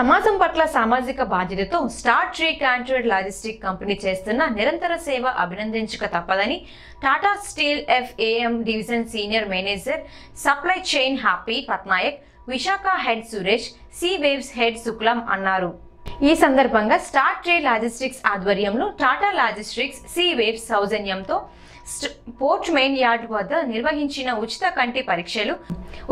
సమాజం పట్ల సామాజిక బాధ్యతతో star tree contract logistic company చేస్తున్న నిరంతర సేవ అభినందించక తప్పదని Tata steel FAM division senior manager supply chain Happy Patnaik, Visakha head Suresh, sea waves head Shuklam అన్నారు. ఈ సందర్భంగా స్టార్ ట్రీ లాజిస్టిక్స్ ఆధ్వర్యంలో టాటా లాజిస్టిక్స్ సీ వేవ్స్ సౌజన్యంతో పోర్ట్ మెయిన్ యార్డ్ వద్ద నిర్వహించిన ఉచిత కంటి పరీక్షలు,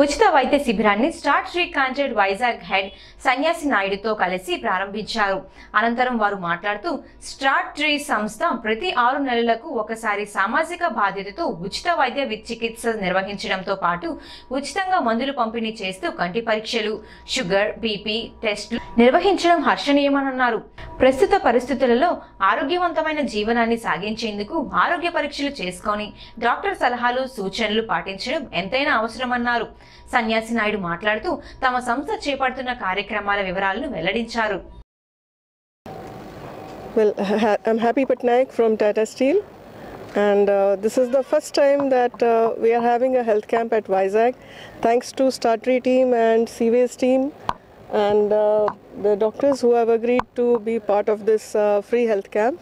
ఉచిత వైద్య శిబిరాన్ని star tree contract Vizag head Sanyasi నాయుడుతో కలిసి ప్రారంభించారు. అనంతరం వారు మాట్లాడుతూ స్టార్ ట్రీ సంస్థ ప్రతి 6 నెలలకు ఒకసారి సామాజిక బాధ్యతతో ఉచిత వైద్య చికిత్స నిర్వహించడంతో పాటు ఉచితంగా మందులు పంపిణీ చేస్తూ కంటి పరీక్షలు, షుగర్, బీపీ టెస్టులు నిర్వహించడం హర్షణీయమన్నారు. ప్రస్తుత పరిస్థితులలో ఆరోగ్యవంతమైన జీవనాన్ని సాగించేందుకు ఆరోగ్య పరీక్షలు చేసుకొని డాక్టర్ సలహాలు సూచనలు పాటించడం ఎంతైనా అవసరమన్నారు. సన్యాసి నాయుడు మాట్లాడుతూ తమ సంస్థ చేపడుతున్న కార్యక్రమాల వివరాలను వెల్లడించారు. Well, I'm Happy Patnaik from Tata Steel, and this is the first time that we are having a health camp at Vizag, thanks to Star Tree team and Seaways team and the doctors who have agreed to be part of this free health camp.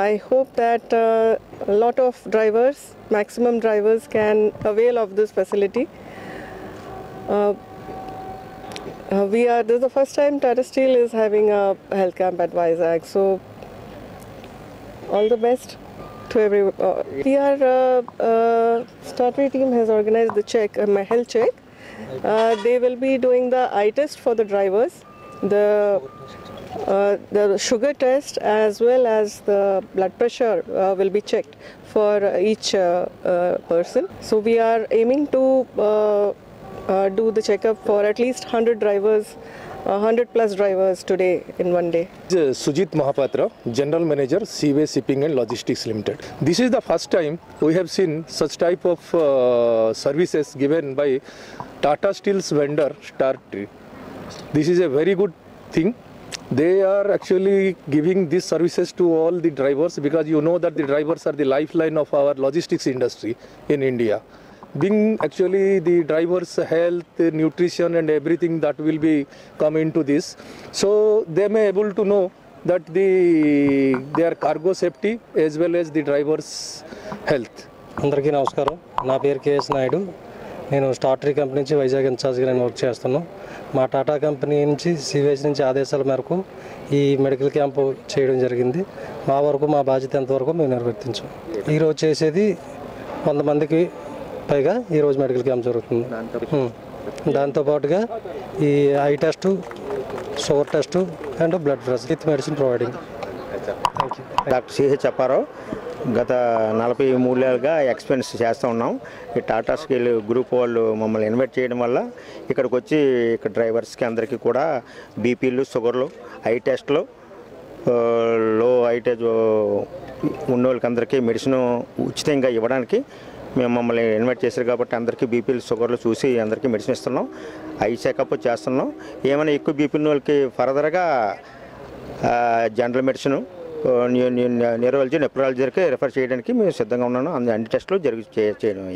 I hope that a lot of drivers, maximum drivers, can avail of this facility. This is the first time Tata Steel is having a health camp at Vizag, so all the best to everyone. Star Tree team has organized the check, my health check. They will be doing the eye test for the drivers, the sugar test as well as the blood pressure will be checked for each person. So we are aiming to do the checkup for at least 100 drivers, 100 plus drivers today in one day. Sujit Mahapatra, General Manager, Seaways Shipping and Logistics Limited. This is the first time we have seen such type of services given by Tata Steel's vendor Star Tree. This is a very good thing. They are actually giving these services to all the drivers, because you know that the drivers are the lifeline of our logistics industry in India. Being actually the drivers' health, nutrition and everything that will be come into this, so they may able to know that their cargo safety as well as the drivers' health. అందరికీ నమస్కారం. నా పేరు KS Naidu. నేను star tree company నుంచి వైజాగ్ ఇన్ఛార్జ్గా నేను work చేస్తున్నాను. మా టాటా కంపెనీ నుంచి సీవేజ్ నుంచి ఆదేశాల మేరకు ఈ మెడికల్ క్యాంపు చేయడం జరిగింది. మా వరకు మా బాధ్యత ఎంతవరకు మేము నిర్వర్తించాం. ఈరోజు చేసేది 100 మందికి పైగా ఈరోజు మెడికల్ క్యాంప్ జరుగుతుంది. దాంతోపాటుగా ఈ I test, sugar test and blood pressure with medicine providing. Thank you. Doctor CH Apparao. గత 43 ఏళ్ళుగా ఎక్స్పీరియన్స్ చేస్తూ ఉన్నాం. ఈ టాటా స్టీల్ గ్రూప్ వాళ్ళు మమ్మల్ని ఇన్వైట్ చేయడం వల్ల ఇక్కడికి వచ్చి ఇక్కడ డ్రైవర్స్కి అందరికీ కూడా బీపీలు, షుగర్లు, ఐ టెస్ట్లు, లో ఐటేజ్ ఉన్న వాళ్ళకి అందరికీ మెడిసిన్ ఉచితంగా ఇవ్వడానికి మేము మమ్మల్ని ఇన్వైట్ చేశారు. కాబట్టి అందరికీ బీపీలు, షుగర్లు చూసి అందరికీ మెడిసిన్ ఇస్తున్నాం. ఐ చెకప్ చేస్తున్నాం. ఏమైనా ఎక్కువ బీపీ ఉన్న వాళ్ళకి ఫర్దర్గా జనరల్ మెడిసిన్, న్యూరాలజీ, నెఫ్రాలజీకి రెఫర్ చేయడానికి మేము సిద్ధంగా ఉన్నాను. అన్ని టెస్టులు చేయడం